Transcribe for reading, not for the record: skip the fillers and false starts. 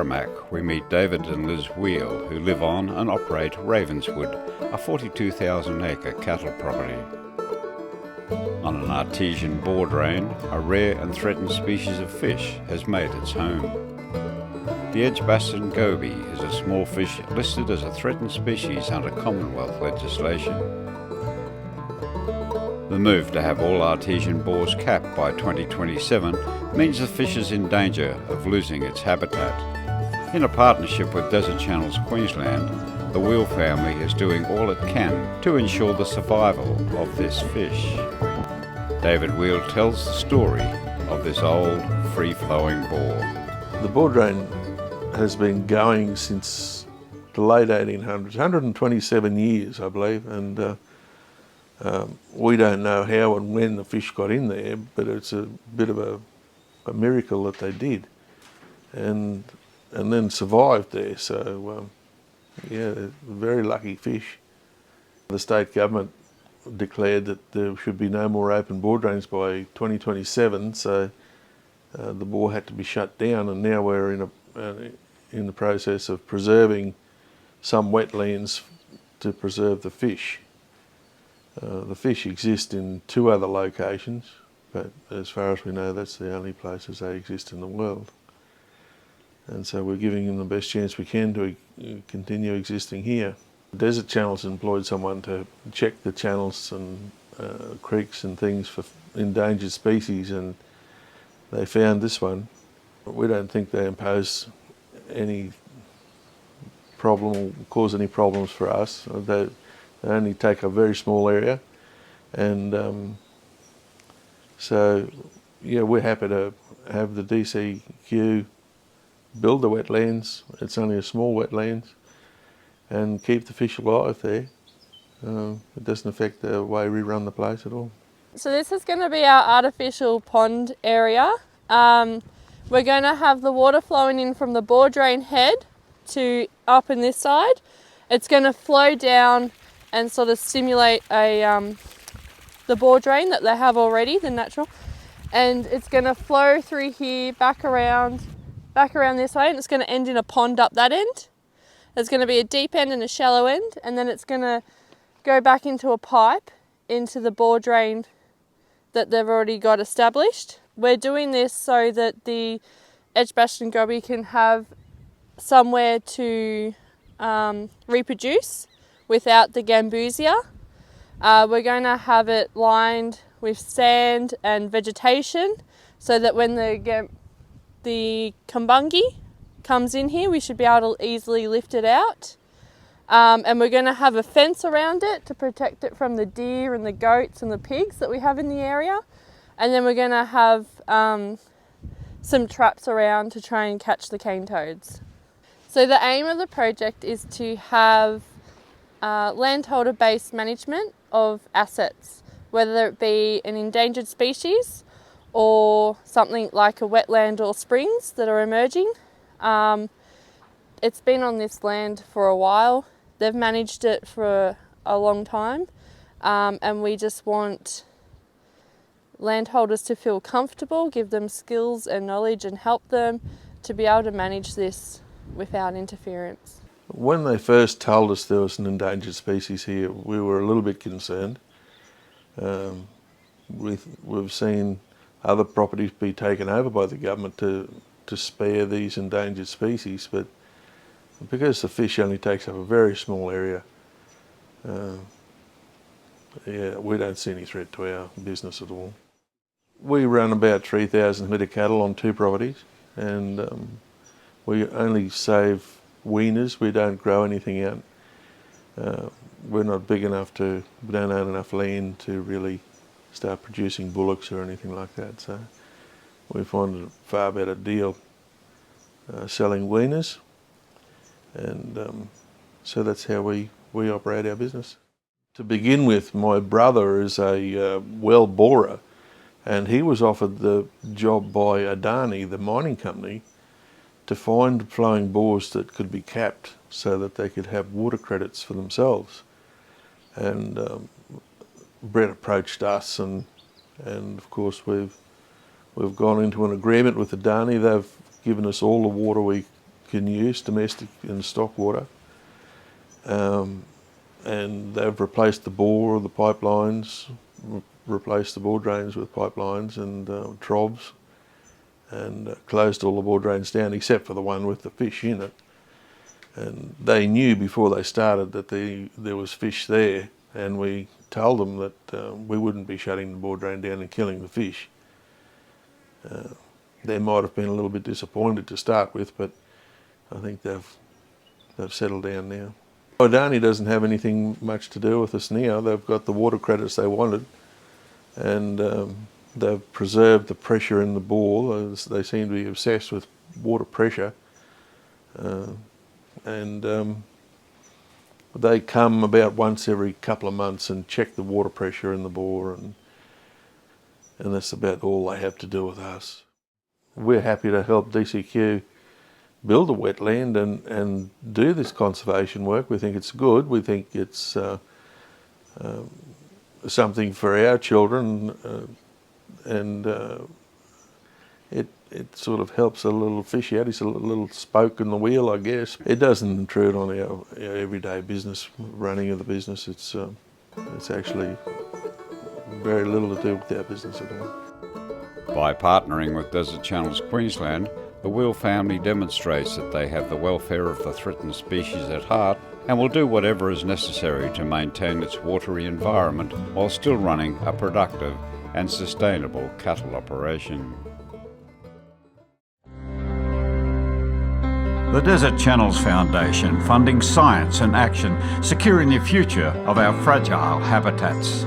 Merrimack, we meet David and Liz Wheel, who live on and operate Ravenswood, a 42,000-acre cattle property. On an artesian bore drain, a rare and threatened species of fish has made its home. The Edgbaston goby is a small fish listed as a threatened species under Commonwealth legislation. The move to have all artesian bores capped by 2027 means the fish is in danger of losing its habitat. In a partnership with Desert Channels Queensland, the Wheel family is doing all it can to ensure the survival of this fish. David Wheel tells the story of this old, free-flowing bore. The bore drain has been going since the late 1800s, 127 years, I believe, and we don't know how and when the fish got in there, but it's a bit of a miracle that they did, and then survived there. So yeah, very lucky fish. The state government declared that there should be no more open bore drains by 2027, so the bore had to be shut down, and now we're in the process of preserving some wetlands to preserve the fish. The fish exist in 2 other locations, but as far as we know, that's the only places they exist in the world. And so we're giving them the best chance we can to continue existing here. Desert Channels employed someone to check the channels and creeks and things for endangered species, and they found this one. We don't think they impose any problem or cause any problems for us. They only take a very small area, and so yeah, we're happy to have the DCQ build the wetlands. It's only a small wetlands, and keep the fish alive there. It doesn't affect the way we run the place at all. So this is going to be our artificial pond area. We're going to have the water flowing in from the bore drain head to up in this side. It's going to flow down and sort of simulate the bore drain that they have already, the natural, and it's going to flow through here, back around this way, and it's going to end in a pond up that end. There's going to be a deep end and a shallow end, and then it's going to go back into a pipe into the bore drain that they've already got established. We're doing this so that the Edgbaston goby can have somewhere to reproduce without the gambusia. We're going to have it lined with sand and vegetation so that when the kumbungi comes in here, we should be able to easily lift it out. And we're going to have a fence around it to protect it from the deer and the goats and the pigs that we have in the area. And then we're going to have some traps around to try and catch the cane toads. So the aim of the project is to have landholder-based management of assets, whether it be an endangered species or something like a wetland or springs that are emerging. It's been on this land for a while. They've managed it for a long time, and we just want landholders to feel comfortable, give them skills and knowledge and help them to be able to manage this without interference. When they first told us there was an endangered species here, we were a little bit concerned. We've seen other properties be taken over by the government to spare these endangered species, but because the fish only takes up a very small area, yeah, we don't see any threat to our business at all. We run about 3,000 litre cattle on 2 properties, and we only save weaners. We don't grow anything out. We're not big enough we don't own enough land to really start producing bullocks or anything like that, so we find it a far better deal selling weaners, and so that's how we operate our business. To begin with, my brother is a well borer, and he was offered the job by Adani, the mining company, to find flowing bores that could be capped so that they could have water credits for themselves. And Brett approached us, and of course we've gone into an agreement with Adani. They've given us all the water we can use, domestic and stock water. And they've replaced the bore of the pipelines, replaced the bore drains with pipelines and troughs, and closed all the bore drains down except for the one with the fish in it. And they knew before they started that there was fish there, and we told them that we wouldn't be shutting the bore drain down and killing the fish. They might have been a little bit disappointed to start with, but I think they've settled down now. Adani doesn't have anything much to do with us now. They've got the water credits they wanted, and they've preserved the pressure in the bore. They seem to be obsessed with water pressure, and they come about once every couple of months and check the water pressure in the bore, and that's about all they have to do with us. We're happy to help DCQ build a wetland and do this conservation work. We think it's good. We think it's something for our children, and it sort of helps a little fish out. It's a little spoke in the wheel, I guess. It doesn't intrude on our everyday business, running of the business. It's actually very little to do with our business at all. By partnering with Desert Channels Queensland, the Wheel family demonstrates that they have the welfare of the threatened species at heart and will do whatever is necessary to maintain its watery environment while still running a productive and sustainable cattle operation. The Desert Channels Foundation, funding science and action, securing the future of our fragile habitats.